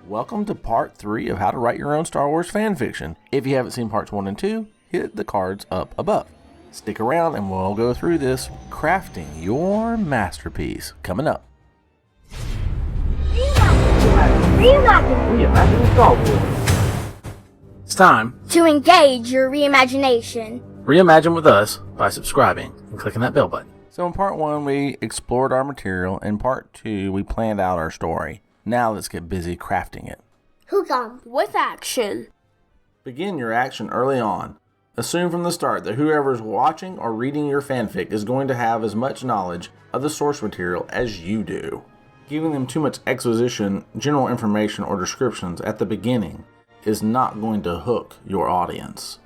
Welcome to part 3 of how to write your own Star Wars fanfiction. If you haven't seen parts 1 and 2, hit the cards up above. Stick around and we'll go through this, crafting your masterpiece, coming up. Reimagine Star Wars. It's time to engage your reimagination. Reimagine with us by subscribing and clicking that bell button. So in part 1, we explored our material. In part 2, we planned out our story. Now let's get busy crafting it. Who comes with action? Begin your action early on. Assume from the start that whoever is watching or reading your fanfic is going to have as much knowledge of the source material as you do. Giving them too much exposition, general information, or descriptions at the beginning is not going to hook your audience.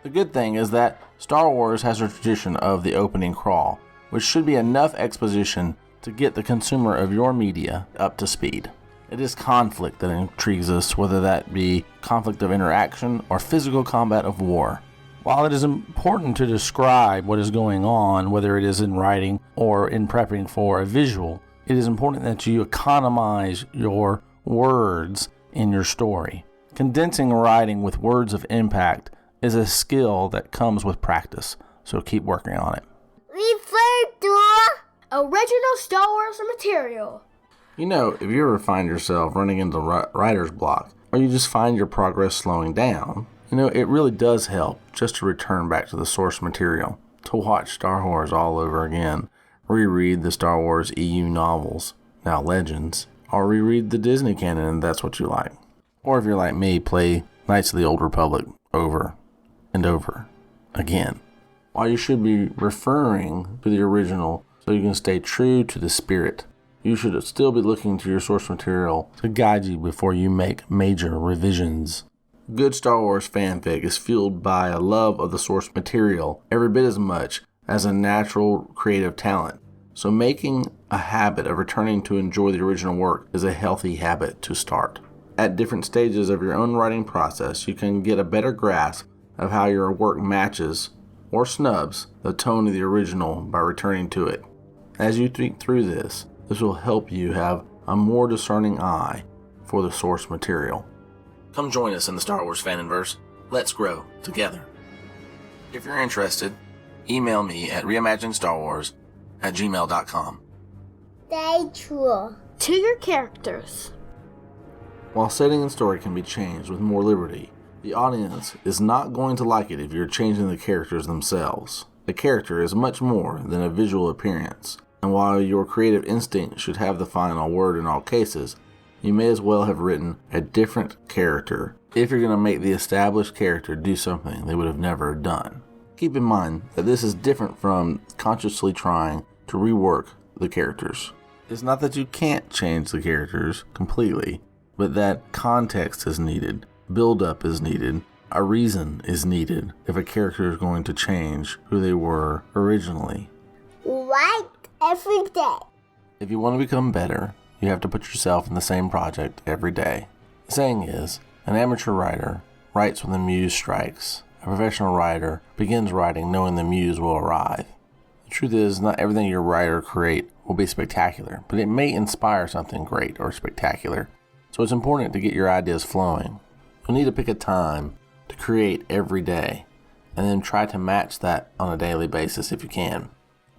The good thing is that Star Wars has a tradition of the opening crawl, which should be enough exposition to get the consumer of your media up to speed. It is conflict that intrigues us, whether that be conflict of interaction or physical combat of war. While it is important to describe what is going on, whether it is in writing or in prepping for a visual, it is important that you economize your words in your story. Condensing writing with words of impact is a skill that comes with practice, so keep working on it. Refer to original Star Wars material. You know, if you ever find yourself running into writer's block, or you just find your progress slowing down, it really does help just to return back to the source material, to watch Star Wars all over again, reread the Star Wars EU novels, now Legends, or reread the Disney canon if that's what you like. Or if you're like me, play Knights of the Old Republic over and over again. While you should be referring to the original so you can stay true to the spirit, you should still be looking to your source material to guide you before you make major revisions. Good Star Wars fanfic is fueled by a love of the source material every bit as much as a natural creative talent. So making a habit of returning to enjoy the original work is a healthy habit to start. At different stages of your own writing process, you can get a better grasp of how your work matches or snubs the tone of the original by returning to it. As you think through this will help you have a more discerning eye for the source material. Come join us in the Star Wars Faniverse. Let's grow together. If you're interested, email me at reimaginestarwars@gmail.com. Stay true to your characters. While setting and story can be changed with more liberty, the audience is not going to like it if you're changing the characters themselves. A character is much more than a visual appearance, and while your creative instinct should have the final word in all cases, you may as well have written a different character if you're going to make the established character do something they would have never done. Keep in mind that this is different from consciously trying to rework the characters. It's not that you can't change the characters completely, but that context is needed, build-up is needed, a reason is needed if a character is going to change who they were originally. Right every day. If you want to become better, you have to put yourself in the same project every day. The saying is, an amateur writer writes when the muse strikes. A professional writer begins writing knowing the muse will arrive. The truth is, not everything your writer create will be spectacular, but it may inspire something great or spectacular. So it's important to get your ideas flowing. You'll need to pick a time to create every day, and then try to match that on a daily basis if you can.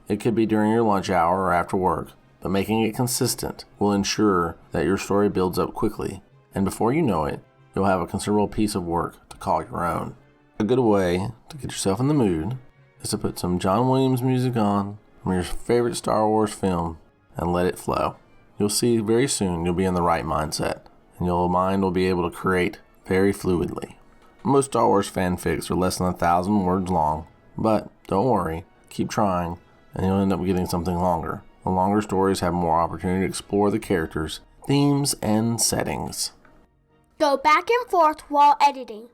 It could be during your lunch hour or after work, but making it consistent will ensure that your story builds up quickly, and before you know it, you'll have a considerable piece of work to call your own. A good way to get yourself in the mood is to put some John Williams music on from your favorite Star Wars film and let it flow. You'll see very soon you'll be in the right mindset, and your mind will be able to create very fluidly. Most Star Wars fanfics are less than 1,000 words long, but don't worry, keep trying, and you'll end up getting something longer. The longer stories have more opportunity to explore the characters, themes, and settings. Go back and forth while editing.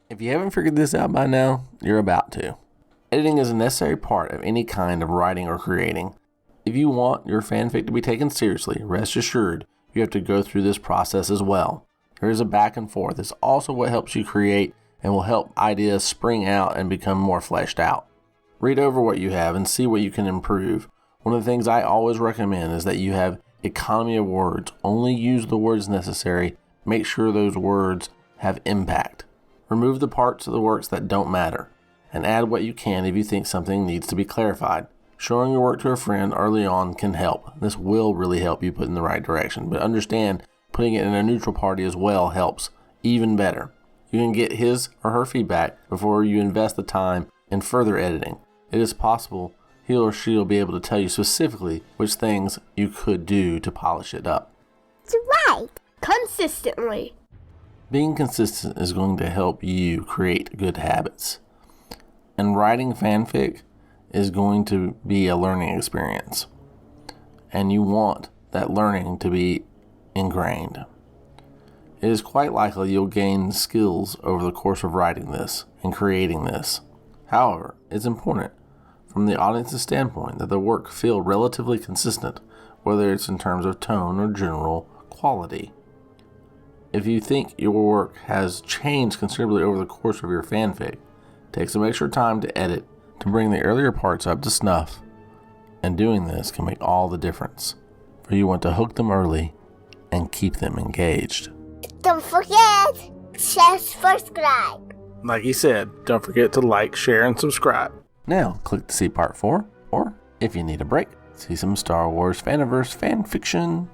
If you haven't figured this out by now, you're about to. Editing is a necessary part of any kind of writing or creating. If you want your fanfic to be taken seriously, rest assured you have to go through this process as well. There is a back and forth. It's also what helps you create and will help ideas spring out and become more fleshed out. Read over what you have and see what you can improve. One of the things I always recommend is that you have economy of words. Only use the words necessary Make sure those words have impact. Remove the parts of the works that don't matter, and add what you can if you think something needs to be clarified. Showing your work to a friend early on can help. This will really help you put in the right direction, but understand putting it in a neutral party as well helps even better. You can get his or her feedback before you invest the time in further editing. It is possible he or she will be able to tell you specifically which things you could do to polish it up. That's right. Consistently. Being consistent is going to help you create good habits. And writing fanfic is going to be a learning experience. And you want that learning to be ingrained. It is quite likely you'll gain skills over the course of writing this and creating this. However, it's important from the audience's standpoint that the work feel relatively consistent, whether it's in terms of tone or general quality. If you think your work has changed considerably over the course of your fanfic, take some extra time to edit to bring the earlier parts up to snuff, and doing this can make all the difference, for you want to hook them early and keep them engaged. Don't forget, share, subscribe. Like he said, don't forget to like, share, and subscribe. Now, click to see part 4, or if you need a break, see some Star Wars Faniverse fan fiction.